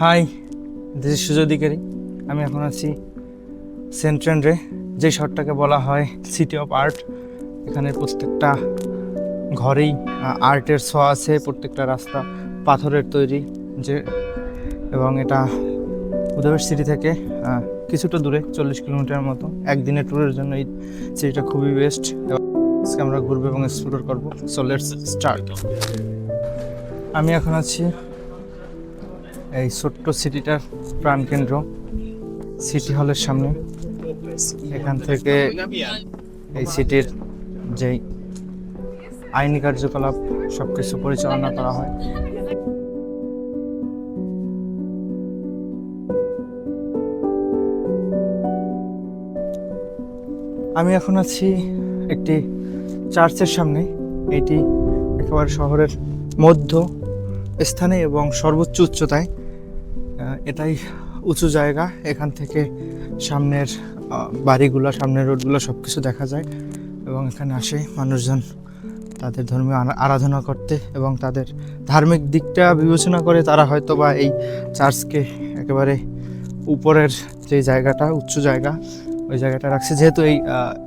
High, this is Sujoy অধিকারী। আমি এখন আছি সেন্ট্রেন্ডে, যে শহরটাকে বলা হয় সিটি অফ আর্ট। এখানে প্রত্যেকটা ঘরেই আর্টের ছোঁয়া আছে, প্রত্যেকটা রাস্তা পাথরের তৈরি যে, এবং এটা উদয়পুর সিটি থেকে কিছুটা দূরে 40 কিলোমিটার মতো। একদিনের ট্যুরের জন্য এই সিটিটা খুবই বেস্ট। আজকে আমরা ঘুরবো এবং এক্সপ্লোর করবো। So let's start. আমি এখন আছি এই ছোট্ট সিটিটার প্রাণকেন্দ্র সিটি হলের সামনে। এখান থেকে এই সিটির যেই আইনি কার্যকলাপ সব কিছু পরিচালনা করা হয়। আমি এখন আছি একটি চার্চের সামনে। এটি একেবারে শহরের মধ্য স্থানে এবং সর্বোচ্চ উচ্চতায়। এটাই উঁচু জায়গা। এখান থেকে সামনের বাড়িগুলো, সামনের রোডগুলো সব কিছু দেখা যায় এবং এখানে আসে মানুষজন তাদের ধর্মীয় আরাধনা করতে এবং তাদের ধার্মিক দিকটা বিবেচনা করে তারা হয়তো বা এই চার্চকে একেবারে উপরের যে জায়গাটা, উচ্চ জায়গা, ওই জায়গাটা রাখছে। যেহেতু এই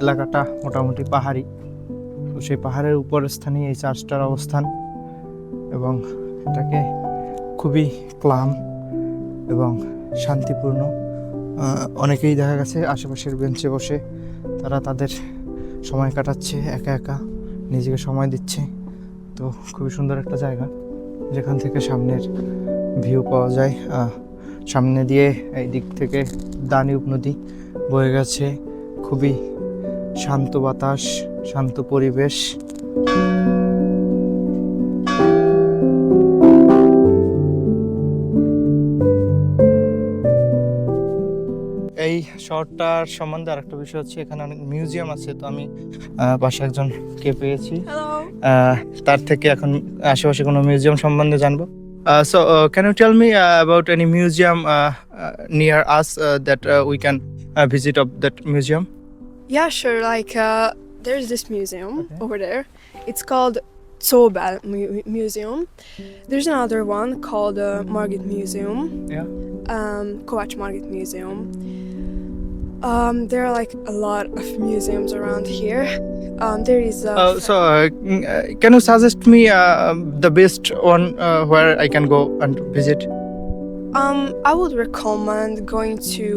এলাকাটা মোটামুটি পাহাড়ি, তো সেই পাহাড়ের উপর স্থানে এই চার্চটার অবস্থান এবং এটাকে খুবই ক্লাম এবং শান্তিপূর্ণ। অনেকেই দেখা গেছে আশেপাশের বেঞ্চে বসে তারা তাদের সময় কাটাচ্ছে, একা একা নিজেকে সময় দিচ্ছে। তো খুবই সুন্দর একটা জায়গা, যেখান থেকে সামনের ভিউ পাওয়া যায়। সামনে দিয়ে এই দিক থেকে দানিউব নদী বয়ে গেছে। খুবই শান্ত বাতাস, শান্ত পরিবেশ। এই শহরটার সম্বন্ধে আরেকটা বিষয় হচ্ছে, এখানে অনেক মিউজিয়াম আছে। তো আমি পাশে একজনকে পেয়েছি, তার থেকে এখন আশেপাশে কোনো মিউজিয়াম সম্বন্ধে জানবো। So can you tell me about any museum near us that we can visit of that museum? Yeah, sure. There's this museum over there. It's called Zobel Museum. There's another one called Margit Museum. Yeah. Kovács Margit Museum. There are a lot of museums around here. There is. Can you suggest me the best one where I can go and visit? I would recommend going to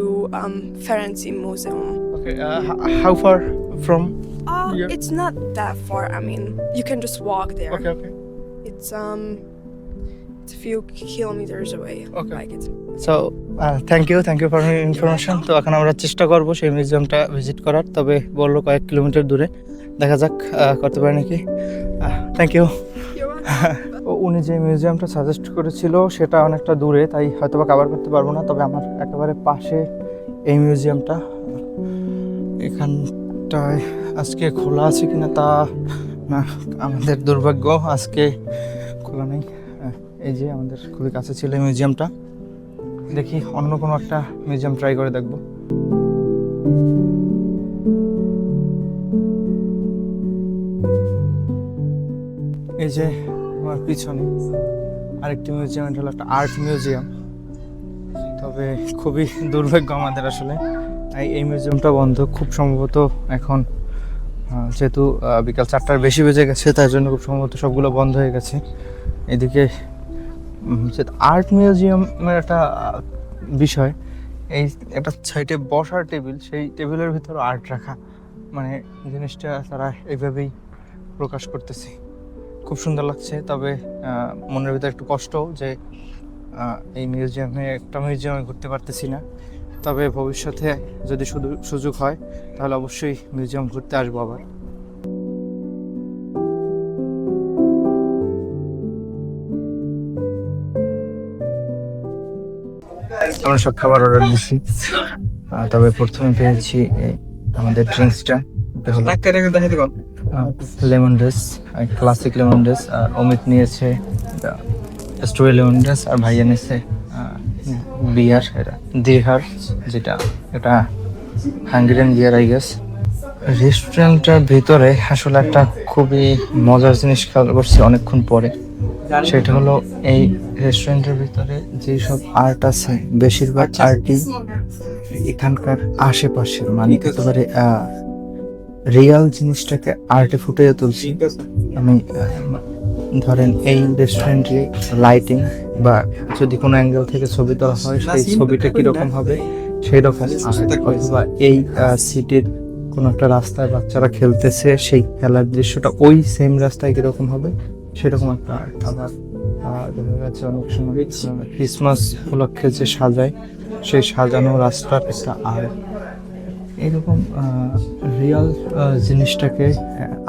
Ferenci Museum. Okay. How far from? Yeah. It's not that far. I mean, you can just walk there. Okay. It's a few kilometers away. Okay. It's. So thank you for your information. তো এখন আমরা চেষ্টা করব সেই মিউজিয়ামটা visit করার, তবে বললো কয়েক কিলোমিটার দূরে। দেখা যাক করতে পারি নাকি। Thank you. উনি যে মিউজিয়ামটা সাজেস্ট করেছিল সেটা অনেকটা দূরে, তাই হয়তো বা কভার করতে পারবো না। তবে আমার একেবারে পাশে এই মিউজিয়ামটা। এখানটায় আজকে খোলা আছে কিনা তা না, আমাদের দুর্ভাগ্য, আজকে খোলা নেই। এই যে আমাদের খুবই কাছে ছিল এই মিউজিয়ামটা। দেখি অন্য কোনো একটা মিউজিয়াম ট্রাই করে দেখব। এই যে আমার পিছনে আরেকটি মিউজিয়াম, এটা হলো একটা আর্ট মিউজিয়াম। তবে খুবই দুর্ভাগ্য আমাদের আসলে, এই মিউজিয়ামটা বন্ধ। খুব সম্ভবত এখন যেহেতু বিকাল 4টার বেশি বেজে গেছে, তাই জন্য খুব সম্ভবত সবগুলো বন্ধ হয়ে গেছে। এদিকে আর্ট মিউজিয়ামের একটা বিষয়, এই একটা সাইডে বসার টেবিল, সেই টেবিলের ভিতরে আর্ট রাখা, মানে জিনিসটা তারা এইভাবেই প্রকাশ করতেছে। খুব সুন্দর লাগছে। তবে মনের ভিতরে একটু কষ্ট যে এই একটা মিউজিয়ামে ঘুরতে পারতেছি না। তবে ভবিষ্যতে যদি সুযোগ হয় তাহলে অবশ্যই মিউজিয়াম ঘুরতে আসবো আবার। আমরা সব খাবার অর্ডার দিচ্ছি। তবে প্রথমে পেয়েছি আমাদের ড্রিঙ্কসটা, lemon dress, classic lemon dress. আর অমিত নিয়েছে স্ট্রবেরি লেমন ড্রেস, আর ভাইয়া নিয়েছে বিয়ার, এটা দিরহার, যেটা এটা হাঙ্গেরিয়ান বিয়ার আই গেস। রেস্টুরেন্টটার ভিতরে আসলে একটা খুবই মজার জিনিস খেয়াল করছি অনেকক্ষণ পরে। সেটা হলো এই রেস্টুরেন্টের ভিতরে যেই সব আর্ট আছে বেশিরভাগ আর্টই এখানকার আশেপাশের, মানে একেবারে রিয়াল জিনিসটাকে আর্টে ফুটিয়ে তুলছি। আমি ধরেন এই রেস্টুরেন্টে লাইটিং বা যদি কোনো অ্যাঙ্গেল থেকে ছবি তোলা হয় সেই ছবিটা কিরকম হবে সেই রকম, অথবা এই সিটির কোনো একটা রাস্তায় বাচ্চারা খেলতেছে সেই খেলার দৃশ্যটা ওই সেম রাস্তায় কিরকম হবে সেরকম একটা আর্ট। আবার দেখা যাচ্ছে অনেক সময় ক্রিসমাস উপলক্ষে যে সাজায় সেই সাজানো রাস্তার একটা আর্ট। এরকম রিয়াল জিনিসটাকে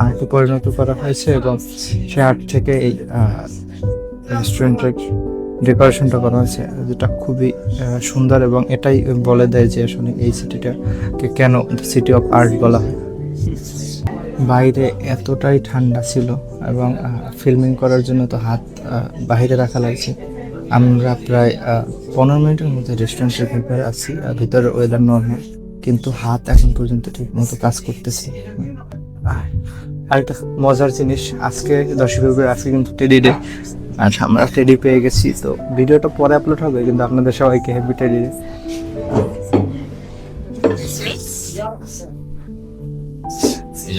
আর্টে পরিণত করা হয়েছে এবং সে আর্ট থেকে এই রেস্টুরেন্টের ডেকোরেশনটা করা হয়েছে, যেটা খুবই সুন্দর এবং এটাই বলে দেয় যে আসলে এই সিটিটাকে কেন সিটি অফ আর্ট বলা হয়। বাইরে এতটাই ঠান্ডা ছিল এবং ফিল্মিং করার জন্য তো হাত বাইরে রাখা লাগছে। আমরা প্রায় 15 মিনিটের মধ্যে রেস্টুরেন্টের ভিতরে আছি, ভিতরে ওয়েদার নর্মাল, কিন্তু হাত এখন পর্যন্ত ঠিক মতো কাজ করতেছে। আরেকটা মজার জিনিস, আজকে 10 ফেব্রুয়ারি আজকে কিন্তু টেডি ডে, আর আমরা টেডি পেয়ে গেছি। তো ভিডিওটা পরে আপলোড হবে, কিন্তু আপনাদের সবাইকে হ্যাপি টেডি ডে।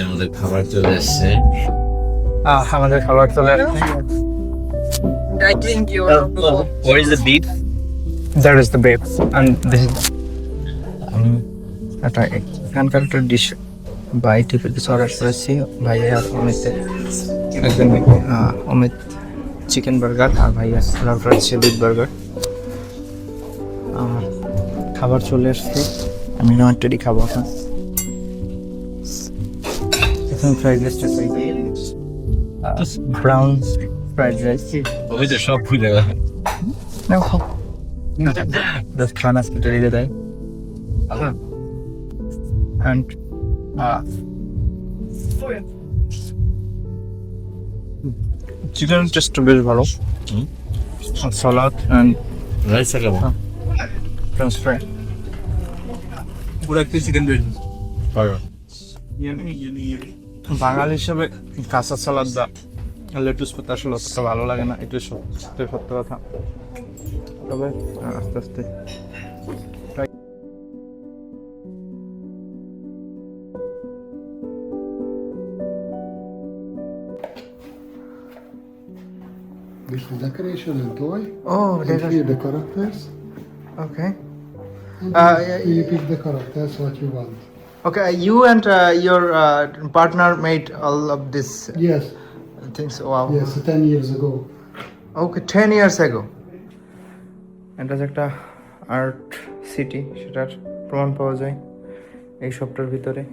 আমাদের খাবার চলে এসছে। আমাদের খাবার চলে আসছে। I think you Where is the beef? That is the babe and this is একটা এখানকার একটা ডিশ বাই টিপে কিছু অর্ডার করেছি। ভাই আর অমিতের একজন অমিত চিকেন বার্গার আর ভাইয়া অর্ডার করেছে বিফ বার্গার। আমার খাবার চলে এসছে, আমি নয়টারই খাবো এখন। এখন ফ্রাইড রাইসটা ব্রাউন ফ্রাইড রাইস। ওই যে সব ভুলে গেল। নাও খাও, জাস্ট খানা স্পিটে দিয়ে দেয়। And চিকেন টেস্টটা বেশ ভালো। সালাদ অ্যান্ড রাইস খাবো। ফ্রেঞ্চ ফ্রাই, পুরো একটা চিকেন বেশ ভালো। বাঙালি হিসেবে কাঁচা সালাদ বা লেটুস পাতা আসলে অতটা ভালো লাগে না, এটা সত্যি সত্য কথা। তবে আস্তে আস্তে This is decoration and toy. Oh, And here the characters. okay. And yeah, you pick the characters what you want. Okay, you and your partner made all of this Yes, things. Wow. yes, 10 years ago. Okay, 10 years ago. এটা যে একটা art city সেটার প্রমাণ পাওয়া যায় এই শপটার ভিতরে।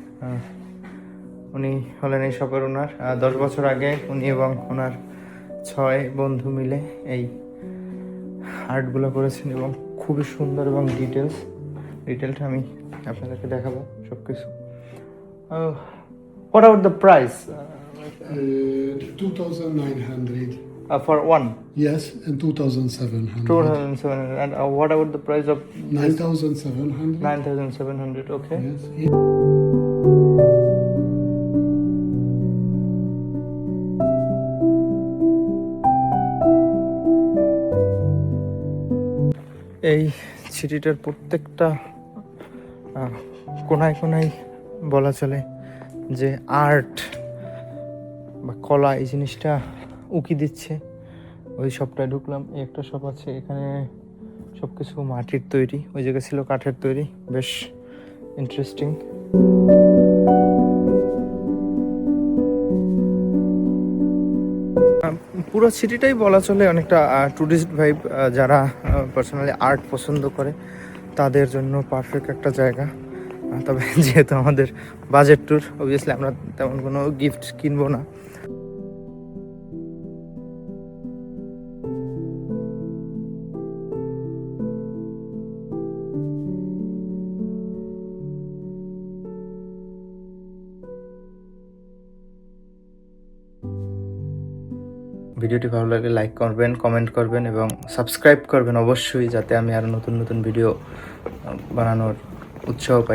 উনি হলেন এই শপের ওনার। 10 বছর আগে উনি এবং ওনার 6 বন্ধু মিলে এই আর্টগুলো করেছেন এবং খুবই সুন্দর এবং ডিটেলটা আমি আপনাদেরকে দেখাবো সব কিছু। What about the price 2,900. for one? Yes, and 2,700. 2,700. And what about the price of 9,700. 9,700? Okay. Yes. এই সিটিটার প্রত্যেকটা কোনায় কোনায় বলা চলে যে আর্ট বা কলা এই জিনিসটা উকি দিচ্ছে। ওই শপটায় ঢুকলাম, এই একটা শপ আছে, এখানে সব কিছু মাটির তৈরি, ওই জায়গায় ছিল কাঠের তৈরি, বেশ ইন্টারেস্টিং। পুরো সিটিটাই বলা চলে অনেকটা ট্যুরিস্ট ভাইব, যারা পার্সোনালি আর্ট পছন্দ করে তাদের জন্য পারফেক্ট একটা জায়গা। তবে যেহেতু আমাদের বাজেট ট্যুর, অবভিয়াসলি আমরা তেমন কোনো গিফট কিনবো না। ভিডিওটি ভালো লাগলে লাইক করবেন, কমেন্ট করবেন এবং সাবস্ক্রাইব করবেন অবশ্যই, যাতে আমি আরও নতুন নতুন ভিডিও বানানোর উৎসাহ পাই।